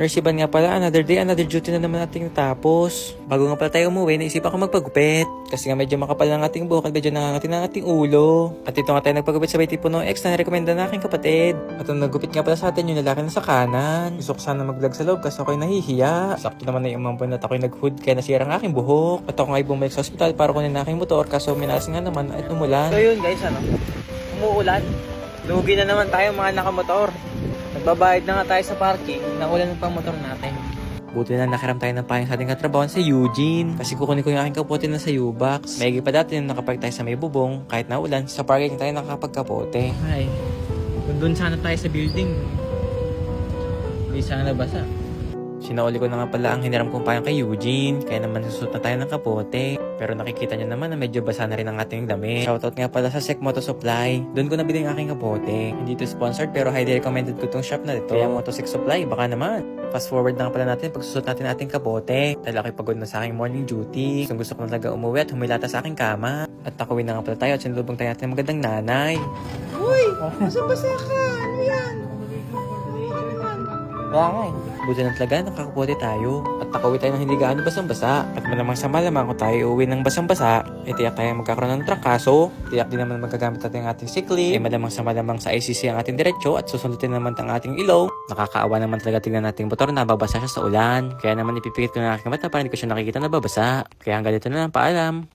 Nurse Ivan nga pala, another day, another duty na naman natin natapos. Bago nga pala tayo umuwi, naisipan ko magpagupit. Kasi nga medyo makapal ang ating buhok at medyo nangangati ng ating ulo. At ito nga tayo nagpagupit sa may tipo ng ex na narekomenda na aking kapatid. At ang nagupit nga pala sa atin yung lalaki na sa kanan. Gusto ko sana mag-vlog sa loob kasi ako'y nahihiya. Sakto naman na yung umambon at ako'y nag-hood kaya nasira ang aking buhok. At ako nga'y bumalik sa ospital para kunin na aking motor kaso minalas nga naman at umulan. So yun guys, umuulan. Lugi na naman tayo mga nakamotor. Nagbabayad na nga tayo sa parking. Naulan ng pang motor natin. Buti na nakiram tayo ng payong sa ating katrabaho sa Eugene. Kasi kukunin ko yung aking kapote na sa U-Box. Maigi pa dati nung nakapark tayo sa may bubong. Kahit naulan, sa parking tayo nakakapagkapote. Ay, kung doon sana tayo sa building, hindi sana basa. Sinauli ko na nga pala ang hiniram kong payong kay Eugene. Kaya naman susot na tayo ng kapote. Pero nakikita niyo naman na medyo basa na rin ang ating damit. Shoutout nga pala sa Sec Moto Supply. Doon ko nabili ang aking kapote. Hindi to sponsored pero highly recommended ko tong shop na ito. Kaya Moto Sec Supply, baka naman. Fast forward na nga pala natin pagsusot natin ating kapote. Dahil ako'y pagod na sa aking morning duty. Gusto ko na talaga umuwi at humilata sa aking kama. At nakawin na nga pala tayo at sinulubong tayo natin ng magandang nanay. Uy! Basa-basa ka! Ano yan? Kaya nga eh. Buti na talaga nakakapote tayo. At nakauwi tayo ng hindi gaano basang-basa. At malamang sa malamang kung tayo uwi ng basang-basa, tiyak tayo magkakaroon ng trangkaso. Tiyak din naman magagamit natin ang ating sick leave. Malamang sa malamang sa ICC ang ating diretsyo at susundutin naman ang ating ilaw. Nakakaawa naman talaga tingnan nating motor na babasa siya sa ulan. Kaya naman ipipikit ko na aking mata para hindi ko siya nakikita na babasa. Kaya hanggang dito na lang, paalam.